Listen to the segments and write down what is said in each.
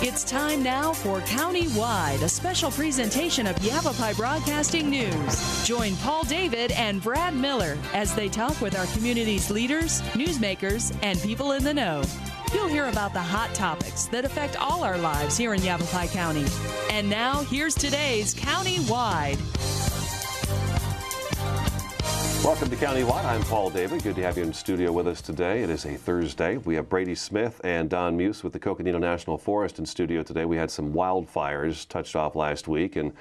It's time now for County-Wide, a special presentation of Yavapai Broadcasting News. Join Paul David and Brad Miller as they talk with our community's leaders, newsmakers, and people in the know. You'll hear about the hot topics that affect all our lives here in Yavapai County. And now, here's today's County-Wide. Welcome to County-Wide. I'm Paul David. Good to have you in the studio with us today. It is a Thursday. We have Brady Smith and Don Muse with the Coconino National Forest in studio today. We had some wildfires touched off last week, and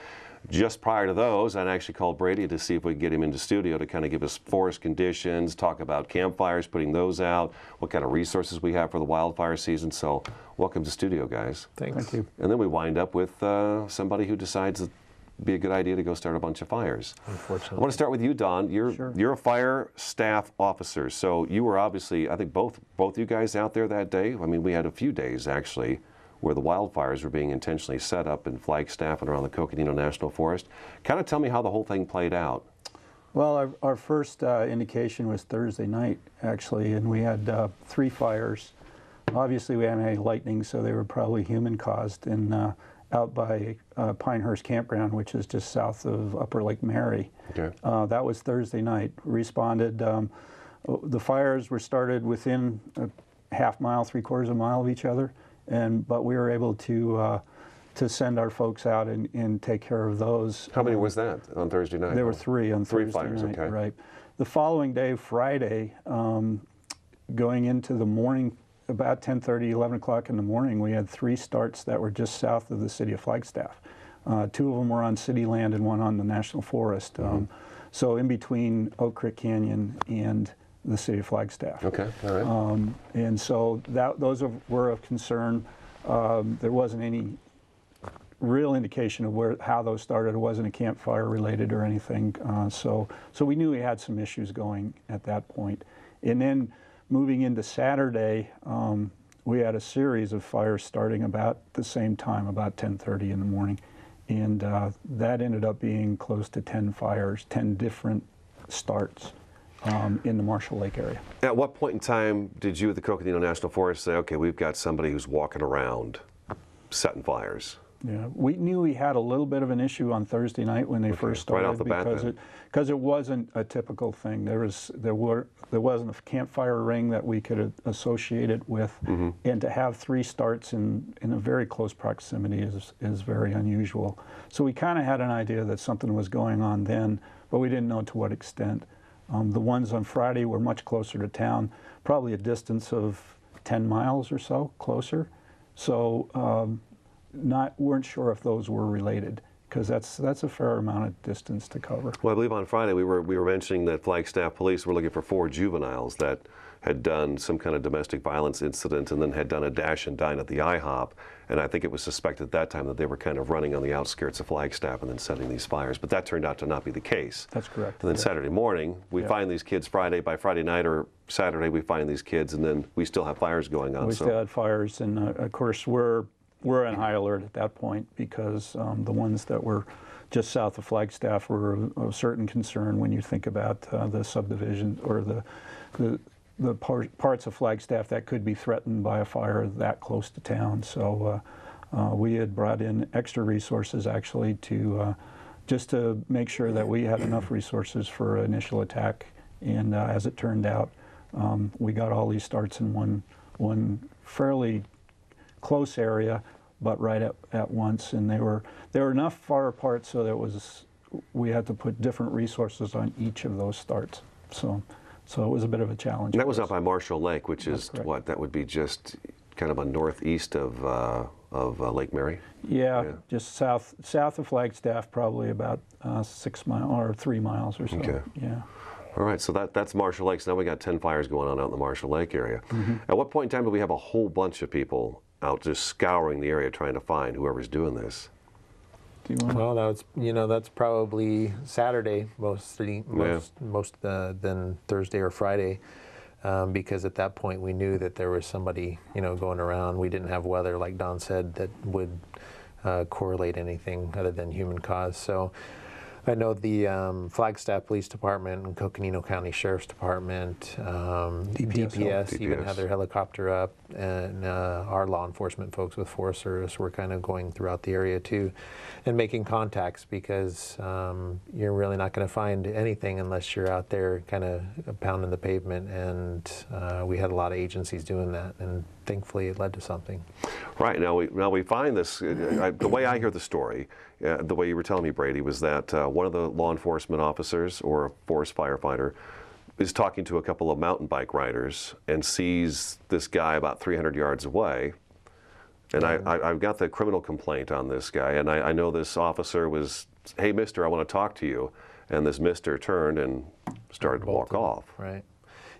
just prior to those, I'd actually called Brady to see if we could get him into studio to kind of give us forest conditions, talk about campfires, putting those out, what kind of resources we have for the wildfire season. So welcome to studio, guys. Thanks. Thank you. And then we wind up with somebody who decides that be a good idea to go start a bunch of fires. Unfortunately. I want to start with you, Don. Sure. You're a fire staff officer, so you were obviously, I think both you guys out there that day. I mean, we had a few days actually where the wildfires were being intentionally set up in Flagstaff and around the Coconino National Forest. Kind of tell me how the whole thing played out. Well, our first indication was Thursday night, actually, and we had 3 fires. Obviously, we hadn't had any lightning, so they were probably human-caused, and out by Pinehurst Campground, which is just south of Upper Lake Mary. Okay. That was Thursday night. Responded. The fires were started within a half mile, 3/4 of a mile of each other, but we were able to send our folks out and take care of those. How many was that on Thursday night? There were 3 on Thursday 3 fires, night. okay. Right. The following day, Friday, going into the morning, about 10:30, 11 o'clock in the morning, we had 3 starts that were just south of the city of Flagstaff. 2 of them were on city land and 1 on the National Forest. So in between Oak Creek Canyon and the city of Flagstaff. Okay, all right. And so those were of concern. There wasn't any real indication of how those started. It wasn't a campfire related or anything. So we knew we had some issues going at that point. And then moving into Saturday, we had a series of fires starting about the same time, about 10:30 in the morning. And that ended up being close to 10 fires, 10 different starts in the Marshall Lake area. At what point in time did you at the Coconino National Forest say, okay, we've got somebody who's walking around setting fires? Yeah, we knew we had a little bit of an issue on Thursday night when they first started, right off the bat, because it wasn't a typical thing. There wasn't a campfire ring that we could associate it with, and to have 3 starts in a very close proximity is very unusual. So we kind of had an idea that something was going on then, but we didn't know to what extent. The ones on Friday were much closer to town, probably a distance of 10 miles or so closer. So. Weren't sure if those were related, because that's a fair amount of distance to cover. Well, I believe on Friday we were mentioning that Flagstaff police were looking for 4 juveniles that had done some kind of domestic violence incident and then had done a dash and dine at the IHOP. And I think it was suspected at that time that they were kind of running on the outskirts of Flagstaff and then setting these fires. But that turned out to not be the case. That's correct. And then Saturday morning, we find these kids by Friday night or Saturday, we find these kids, and then we still have fires going on. We still had fires, and of course we're on high alert at that point, because the ones that were just south of Flagstaff were of certain concern when you think about the subdivision or the parts of Flagstaff that could be threatened by a fire that close to town. So we had brought in extra resources actually to just to make sure that we had enough resources for initial attack. And as it turned out, we got all these starts in one fairly close area, but right at once, and they were enough far apart so that we had to put different resources on each of those starts. So it was a bit of a challenge. And that was up by Marshall Lake, which is what, that would be just kind of on northeast of Lake Mary. Yeah, just south of Flagstaff, probably about 6 miles or 3 miles or so. Okay. Yeah. All right, so that's Marshall Lake. So now we got 10 fires going on out in the Marshall Lake area. At what point in time do we have a whole bunch of people out just scouring the area trying to find whoever's doing this? Well, that's probably Saturday most than Thursday or Friday, because at that point we knew that there was somebody going around. We didn't have weather, like Don said, that would correlate anything other than human cause. So I know the Flagstaff Police Department and Coconino County Sheriff's Department, DPS even had their helicopter up, and our law enforcement folks with Forest Service were kind of going throughout the area too and making contacts, because you're really not going to find anything unless you're out there kind of pounding the pavement, and we had a lot of agencies doing that, and thankfully it led to something. Right, now we find this, the way I hear the story, the way you were telling me, Brady, was that one of the law enforcement officers or a forest firefighter is talking to a couple of mountain bike riders and sees this guy about 300 yards away. And I've got the criminal complaint on this guy, and I know this officer was, hey, mister, I want to talk to you. And this mister turned and started to walk off. Right.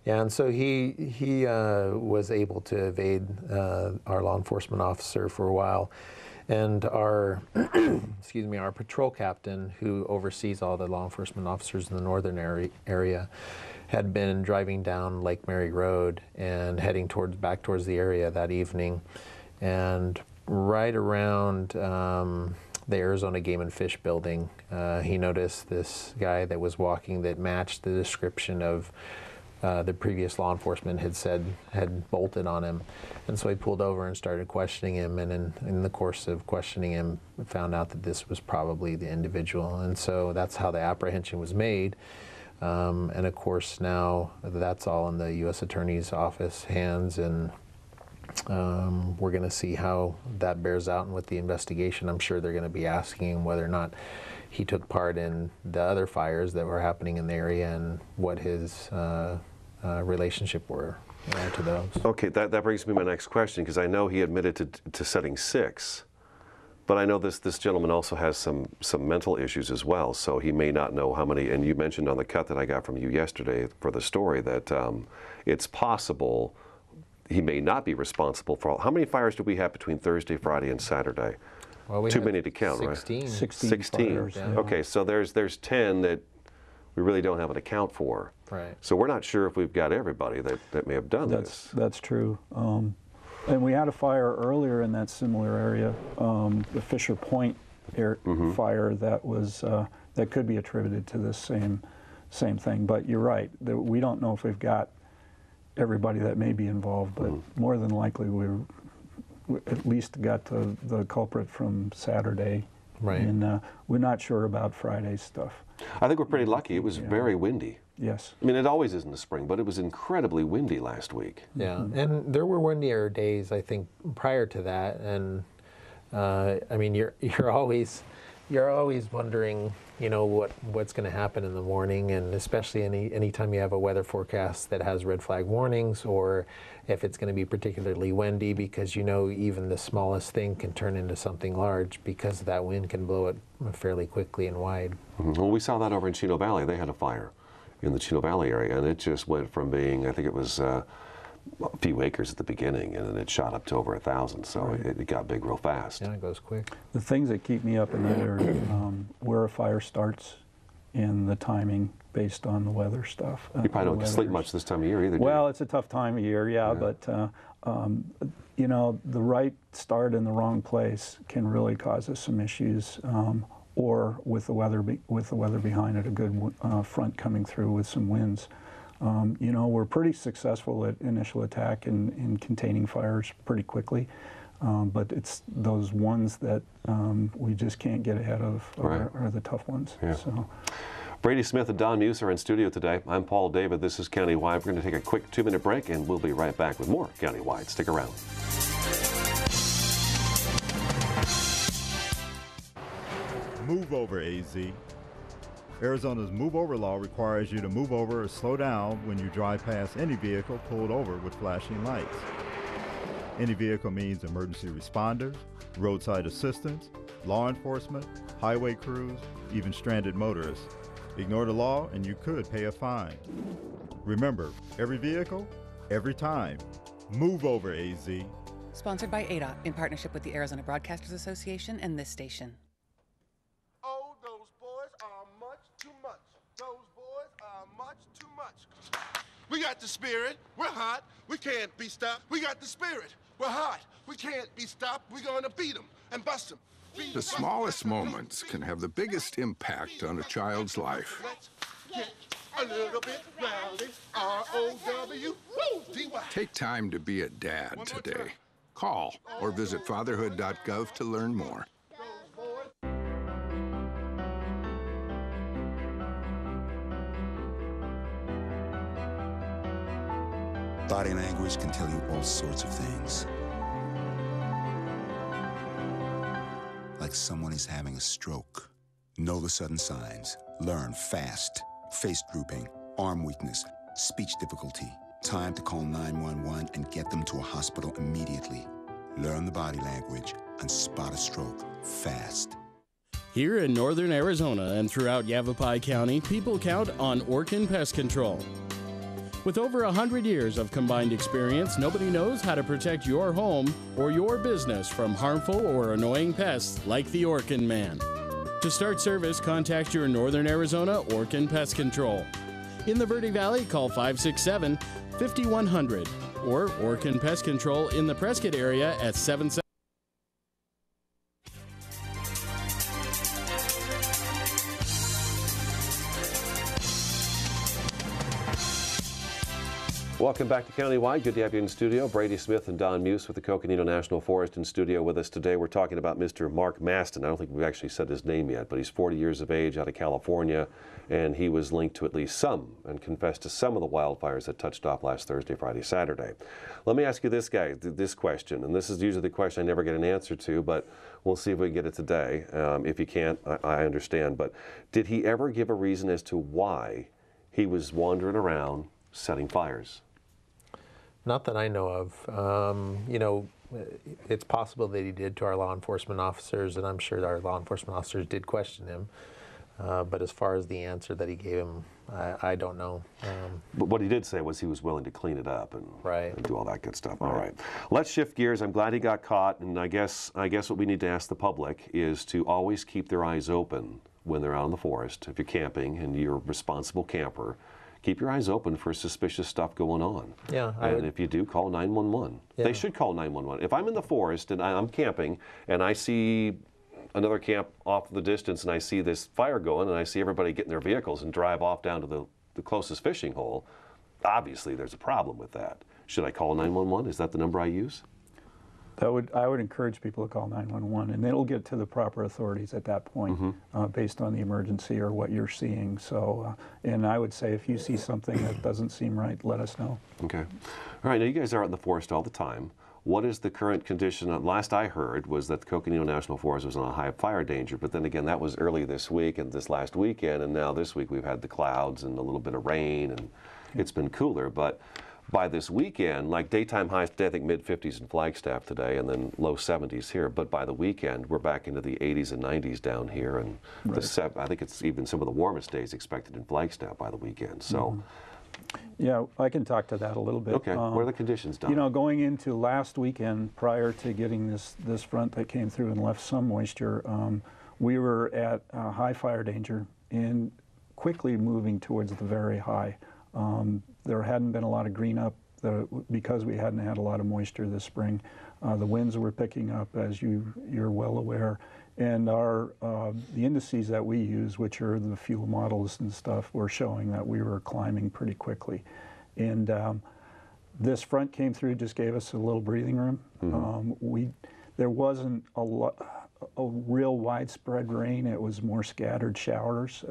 Yeah, and so he was able to evade our law enforcement officer for a while. And our, excuse me, our patrol captain, who oversees all the law enforcement officers in the northern area, had been driving down Lake Mary Road and heading back towards the area that evening. And right around the Arizona Game and Fish building, he noticed this guy that was walking that matched the description of the previous law enforcement had bolted on him. And so he pulled over and started questioning him, and in the course of questioning him, found out that this was probably the individual. And so that's how the apprehension was made. And of course now that's all in the U.S. Attorney's Office hands, and we're going to see how that bears out and with the investigation. I'm sure they're going to be asking him whether or not he took part in the other fires that were happening in the area and what his relationship were to those. Okay, that brings me to my next question, because I know he admitted to setting 6, but I know this gentleman also has some mental issues as well, so he may not know how many, and you mentioned on the cut that I got from you yesterday for the story that it's possible he may not be responsible for all. How many fires did we have between Thursday, Friday, and Saturday? Well, we Too many to count, 16. right? 16 fires, yeah. Okay, so there's 10 that we really don't have an account for. Right. So we're not sure if we've got everybody that may have done this. That's true. And we had a fire earlier in that similar area, the Fisher Point fire that was that could be attributed to this same thing. But you're right, we don't know if we've got everybody that may be involved, but more than likely we at least got the culprit from Saturday. Right. And we're not sure about Friday's stuff. I think we're pretty lucky. It was very windy. Yes. I mean, it always is in the spring, but it was incredibly windy last week. Yeah, and there were windier days, I think, prior to that. And I mean, you're always wondering, you know, what's going to happen in the morning, and especially anytime you have a weather forecast that has red flag warnings, or if it's going to be particularly windy, because you know even the smallest thing can turn into something large because that wind can blow it fairly quickly and wide. Well, we saw that over in Chino Valley. They had a fire in the Chino Valley area, and it just went from being, I think it was a few acres at the beginning, and then it shot up to over 1,000, so it got big real fast. Yeah, it goes quick. The things that keep me up in that area, where a fire starts and the timing based on the weather stuff. You probably don't sleep much this time of year either, do you? Well, it's a tough time of year, yeah. But you know, the right start in the wrong place can really cause us some issues, or with the weather behind it, a good front coming through with some winds. You know, we're pretty successful at initial attack and containing fires pretty quickly, but it's those ones that we just can't get ahead of are the tough ones. Yeah. So. Brady Smith and Don Muse are in studio today. I'm Paul David. This is Countywide. We're going to take a quick 2-minute break, and we'll be right back with more Countywide. Stick around. Move over, AZ. Arizona's move over law requires you to move over or slow down when you drive past any vehicle pulled over with flashing lights. Any vehicle means emergency responders, roadside assistance, law enforcement, highway crews, even stranded motorists. Ignore the law and you could pay a fine. Remember, every vehicle, every time. Move over, AZ. Sponsored by ADOT in partnership with the Arizona Broadcasters Association and this station. Oh, those boys are much too much. Those boys are much too much. We got the spirit. We're hot. We can't be stopped. We got the spirit. We're hot. We can't be stopped. We're going to beat them and bust them. The smallest moments can have the biggest impact on a child's life. Let's get a little bit rowdy. R-O-W-D-Y. Take time to be a dad today. Call or visit fatherhood.gov to learn more. Body language can tell you all sorts of things. Like someone is having a stroke. Know the sudden signs. Learn fast. Face drooping, arm weakness, speech difficulty. Time to call 911 and get them to a hospital immediately. Learn the body language and spot a stroke fast. Here in northern Arizona and throughout Yavapai County, people count on Orkin Pest Control. With over 100 years of combined experience, nobody knows how to protect your home or your business from harmful or annoying pests like the Orkin Man. To start service, contact your Northern Arizona Orkin Pest Control. In the Verde Valley, call 567-5100 or Orkin Pest Control in the Prescott area at 77. Welcome back to Countywide. Good to have you in studio. Brady Smith and Don Muse with the Coconino National Forest in studio with us today. We're talking about Mr. Mark Maston. I don't think we've actually said his name yet, but he's 40 years of age out of California, and he was linked to at least some and confessed to some of the wildfires that touched off last Thursday, Friday, Saturday. Let me ask you this question, and this is usually the question I never get an answer to, but we'll see if we can get it today. If you can't, I understand. But did he ever give a reason as to why he was wandering around setting fires? Not that I know of. You know, it's possible that he did to our law enforcement officers, and I'm sure our law enforcement officers did question him. But as far as the answer that he gave him, I don't know. But what he did say was he was willing to clean it up and do all that good stuff. All right. Let's shift gears. I'm glad he got caught, and I guess what we need to ask the public is to always keep their eyes open when they're out in the forest. If you're camping and you're a responsible camper, keep your eyes open for suspicious stuff going on. Yeah. And if you do, call 911. Yeah. They should call 911. If I'm in the forest and I'm camping and I see another camp off in the distance and I see this fire going and I see everybody get in their vehicles and drive off down to the closest fishing hole, obviously there's a problem with that. Should I call 911? Is that the number I use? I would encourage people to call 911, and it'll get to the proper authorities at that point, based on the emergency or what you're seeing. So, and I would say if you see something that doesn't seem right, let us know. Okay. All right, now you guys are out in the forest all the time. What is the current condition? Last I heard was that the Coconino National Forest was on a high fire danger, but then again, that was early this week and this last weekend, and now this week we've had the clouds and a little bit of rain, and it's been cooler. But by this weekend, like daytime highs today, I think mid-50s in Flagstaff today, and then low 70s here. But by the weekend, we're back into the 80s and 90s down here, and I think it's even some of the warmest days expected in Flagstaff by the weekend. So, yeah, I can talk to that a little bit. Okay, what are the conditions, Don? You know, going into last weekend, prior to getting this front that came through and left some moisture, we were at high fire danger and quickly moving towards the very high. There hadn't been a lot of green up because we hadn't had a lot of moisture this spring. The winds were picking up, as you're well aware, and the indices that we use, which are the fuel models and stuff, were showing that we were climbing pretty quickly. And this front came through, just gave us a little breathing room. There wasn't a real widespread rain. It was more scattered showers.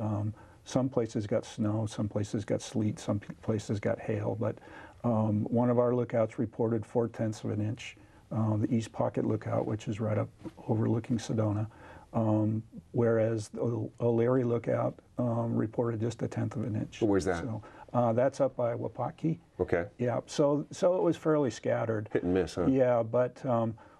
Some places got snow, some places got sleet, some places got hail, but one of our lookouts reported 4/10 of an inch. The East Pocket Lookout, which is right up overlooking Sedona, whereas the O'Leary Lookout reported just 1/10 of an inch. Where's that? So, that's up by Wapaki. Okay. Yeah, so it was fairly scattered. Hit and miss, huh? Yeah, but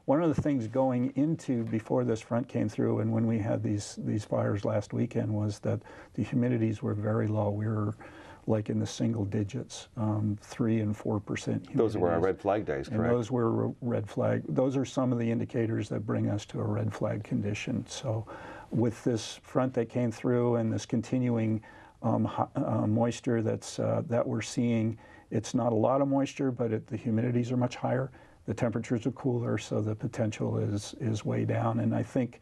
one of the things going into before this front came through and when we had these fires last weekend was that the humidities were very low. We were like in the single digits, 3 and 4% humidity. Those were our red flag days, correct? And those were red flag. Those are some of the indicators that bring us to a red flag condition. So with this front that came through and this continuing moisture that we're seeing, it's not a lot of moisture, but the humidities are much higher. The temperatures are cooler, so the potential is way down. And I think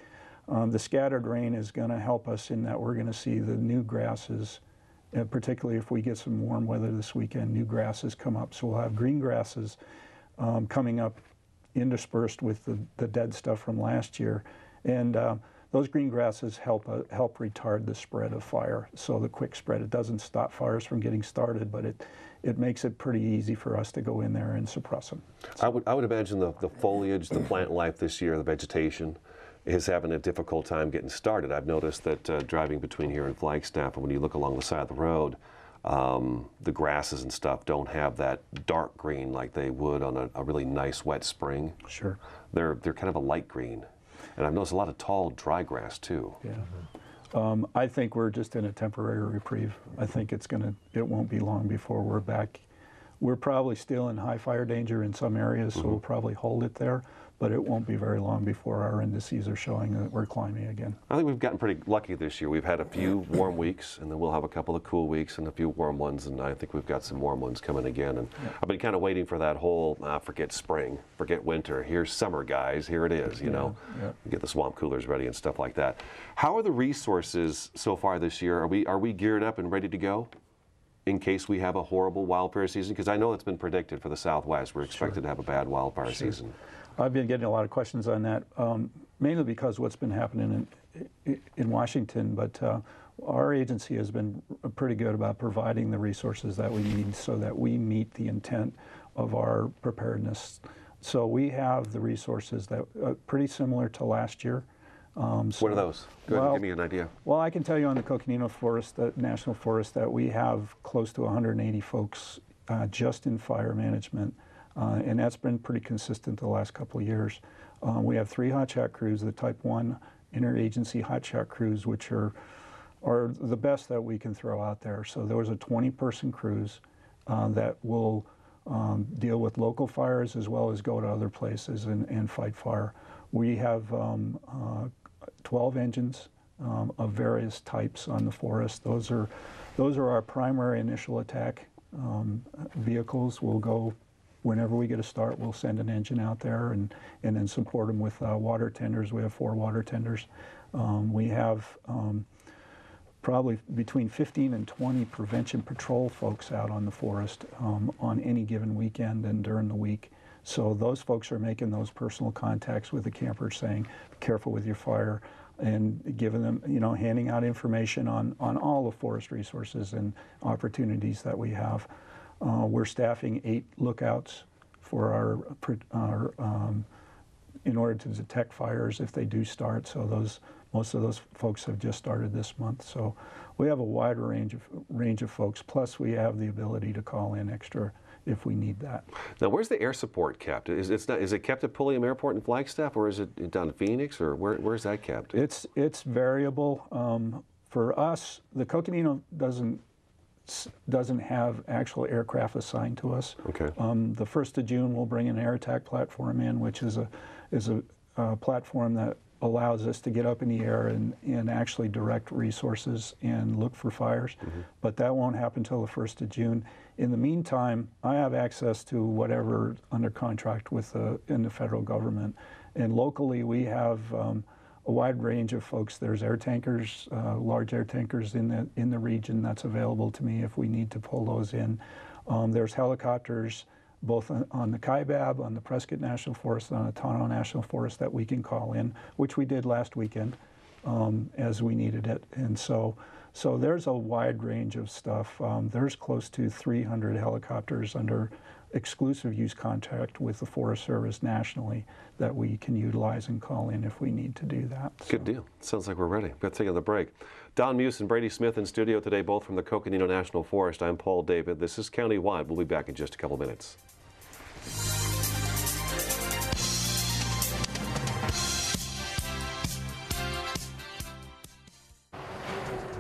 The scattered rain is going to help us in that we're going to see the new grasses, particularly if we get some warm weather this weekend, new grasses come up. So we'll have green grasses coming up interspersed with the dead stuff from last year. And those green grasses help retard the spread of fire. So the quick spread, it doesn't stop fires from getting started, but it makes it pretty easy for us to go in there and suppress them. I would imagine the foliage, the plant life this year, the vegetation, is having a difficult time getting started. I've noticed that driving between here and Flagstaff, and when you look along the side of the road, the grasses and stuff don't have that dark green like they would on a really nice wet spring. Sure. They're kind of a light green. And I've noticed a lot of tall dry grass too. Yeah. I think we're just in a temporary reprieve. I think it won't be long before we're back. We're probably still in high fire danger in some areas, so we'll probably hold it there, but it won't be very long before our indices are showing that we're climbing again. I think we've gotten pretty lucky this year. We've had a few warm weeks, and then we'll have a couple of cool weeks and a few warm ones, and I think we've got some warm ones coming again. And I've been kind of waiting for that whole, forget spring, forget winter, here's summer, guys, here it is, you know. Get the swamp coolers ready and stuff like that. How are the resources so far this year? Are we geared up and ready to go in case we have a horrible wildfire season? Because I know it's been predicted for the Southwest. We're expected to have a bad wildfire season. I've been getting a lot of questions on that, mainly because what's been happening in Washington, but our agency has been pretty good about providing the resources that we need so that we meet the intent of our preparedness. So we have the resources that are pretty similar to last year. What are those? Go ahead and give me an idea. Well, I can tell you on the Coconino Forest, the National Forest, that we have close to 180 folks just in fire management, and that's been pretty consistent the last couple of years. We have 3 hotshot crews, the Type 1 interagency hotshot crews, which are the best that we can throw out there. So there was a 20-person crews that will deal with local fires as well as go to other places and fight fire. We have 12 engines of various types on the forest. Those are our primary initial attack vehicles. We'll go whenever we get a start. We'll send an engine out there and then support them with water tenders. We have 4 water tenders. We have probably between 15 and 20 prevention patrol folks out on the forest on any given weekend and during the week. So those folks are making those personal contacts with the campers, saying, be careful with your fire, and giving them, handing out information on all the forest resources and opportunities that we have. We're staffing 8 lookouts for in order to detect fires if they do start. So most of those folks have just started this month. So we have a wider range of folks. Plus, we have the ability to call in extra if we need that. Now, where's the air support kept? Is it kept at Pulliam Airport in Flagstaff, or is it down in Phoenix, or where's that kept? It's variable. For us, the Coconino doesn't have actual aircraft assigned to us. Okay. The 1st of June, we'll bring an air attack platform in, which is a platform that allows us to get up in the air and actually direct resources and look for fires. But that won't happen until the 1st of June. In the meantime, I have access to whatever under contract with in the federal government. And locally, we have a wide range of folks. There's air tankers, large air tankers in the region that's available to me if we need to pull those in. There's helicopters both on the Kaibab, on the Prescott National Forest, and on the Tono National Forest that we can call in, which we did last weekend as we needed it. And so there's a wide range of stuff. There's close to 300 helicopters under exclusive use contract with the Forest Service nationally that we can utilize and call in if we need to do that. Good deal. Sounds like we're ready. We've got to take another break. Don Muse and Brady Smith in studio today, both from the Coconino National Forest. I'm Paul David. This is Countywide. We'll be back in just a couple minutes.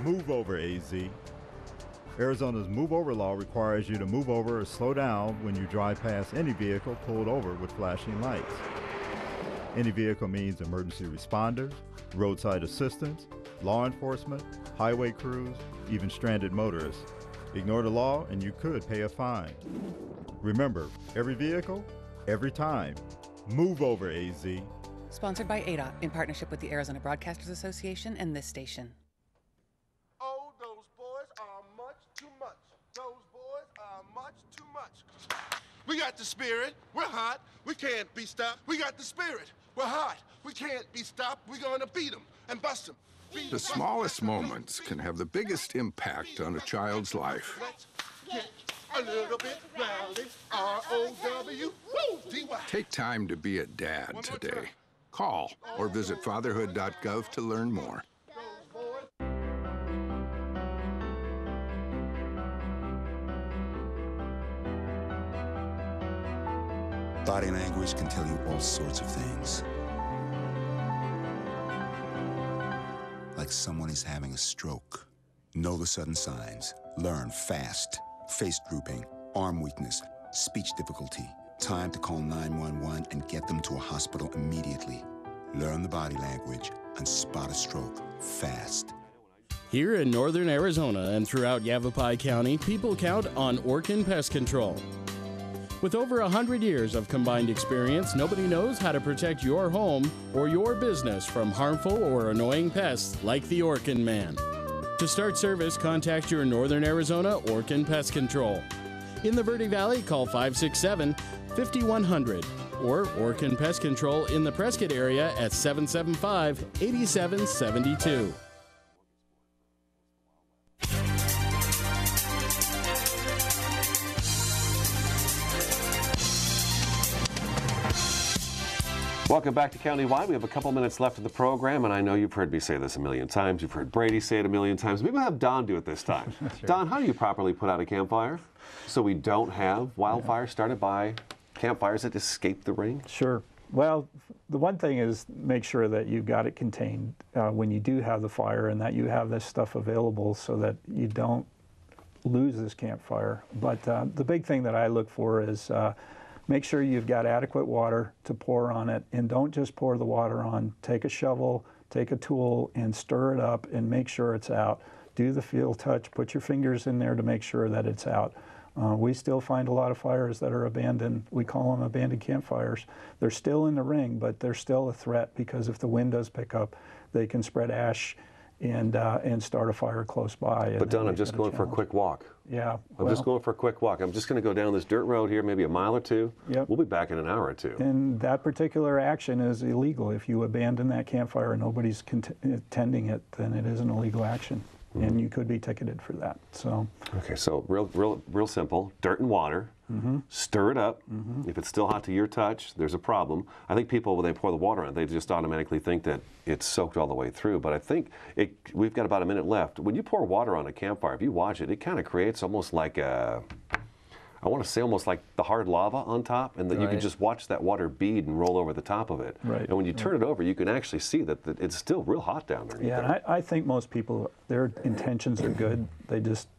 Move over, AZ. Arizona's move over law requires you to move over or slow down when you drive past any vehicle pulled over with flashing lights. Any vehicle means emergency responders, roadside assistance, law enforcement, highway crews, even stranded motorists. Ignore the law and you could pay a fine. Remember, every vehicle, every time. Move over, AZ. Sponsored by ADA in partnership with the Arizona Broadcasters Association and this station. Oh, those boys are much too much. Those boys are much too much. We got the spirit. We're hot. We can't be stopped. We got the spirit. We're hot. We can't be stopped. We're going to beat them and bust them. The smallest moments can have the biggest impact on a child's life. Let's get a little bit rowdy. R-O-W-D-Y. Take time to be a dad today. Call or visit fatherhood.gov to learn more. Body language can tell you all sorts of things. Like someone is having a stroke. Know the sudden signs. Learn fast. Face drooping, arm weakness, speech difficulty. Time to call 911 and get them to a hospital immediately. Learn the body language and spot a stroke fast. Here in northern Arizona and throughout Yavapai County, people count on Orkin Pest Control. With over 100 years of combined experience, nobody knows how to protect your home or your business from harmful or annoying pests like the Orkin Man. To start service, contact your Northern Arizona Orkin Pest Control. In the Verde Valley, call 567-5100 or Orkin Pest Control in the Prescott area at 775-8772. Welcome back to Countywide. We have a couple minutes left of the program, and I know you've heard me say this a million times. You've heard Brady say it a million times. Maybe we'll have Don do it this time. Sure. Don, how do you properly put out a campfire so we don't have wildfires started by campfires that escape the ring? Sure. Well, the one thing is make sure that you've got it contained when you do have the fire and that you have this stuff available so that you don't lose this campfire. But the big thing that I look for is make sure you've got adequate water to pour on it, and don't just pour the water on. Take a shovel, take a tool, and stir it up and make sure it's out. Do the feel touch, put your fingers in there to make sure that it's out. We still find a lot of fires that are abandoned. We call them abandoned campfires. They're still in the ring, but they're still a threat because if the wind does pick up, they can spread ash and start a fire close by. But Don, I'm just going for a quick walk. Yeah. I'm just going for a quick walk. I'm just going to go down this dirt road here, maybe a mile or two. Yep. We'll be back in an hour or two. And that particular action is illegal. If you abandon that campfire and nobody's tending it, then it is an illegal action. Mm-hmm. And you could be ticketed for that. So. Okay, so real simple. Dirt and water. Mm-hmm. Stir it up. Mm-hmm. If it's still hot to your touch, there's a problem. I think people, when they pour the water on it, they just automatically think that it's soaked all the way through. But I think we've got about a minute left. When you pour water on a campfire, if you watch it, it kind of creates almost like I want to say almost like the hard lava on top, and that you can just watch that water bead and roll over the top of it. Right. And when you turn it over, you can actually see that it's still real hot down there. Yeah, and I think most people, their intentions are good. They just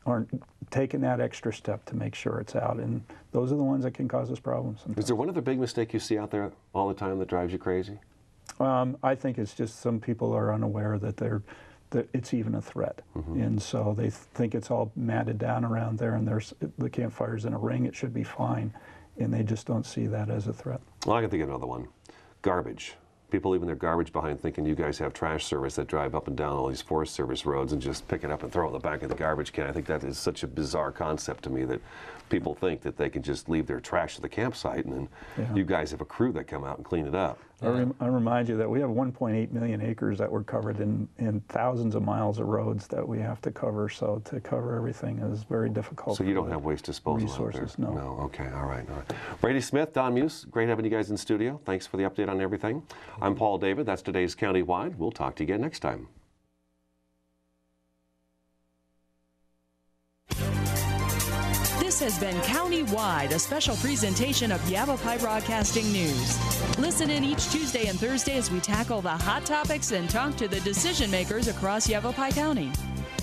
aren't taking that extra step to make sure it's out, and those are the ones that can cause us problems sometimes. Is there one other big mistake you see out there all the time that drives you crazy? I think it's just some people are unaware that it's even a threat, mm-hmm. and so they think it's all matted down around there, and the campfire's in a ring. It should be fine, and they just don't see that as a threat. Well, I can think of another one: garbage. People leaving their garbage behind thinking you guys have trash service that drive up and down all these Forest Service roads and just pick it up and throw it in the back of the garbage can. I think that is such a bizarre concept to me that people think that they can just leave their trash at the campsite and then you guys have a crew that come out and clean it up. I remind you that we have 1.8 million acres that were covered in thousands of miles of roads that we have to cover. So to cover everything is very difficult. So you don't have waste disposal resources, out there? No. Okay, all right. Brady Smith, Don Muse, great having you guys in studio. Thanks for the update on everything. I'm Paul David. That's today's Countywide. We'll talk to you again next time. This has been Countywide, a special presentation of Yavapai Broadcasting News. Listen in each Tuesday and Thursday as we tackle the hot topics and talk to the decision makers across Yavapai County.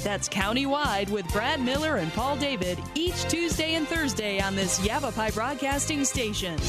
That's Countywide with Brad Miller and Paul David each Tuesday and Thursday on this Yavapai Broadcasting station.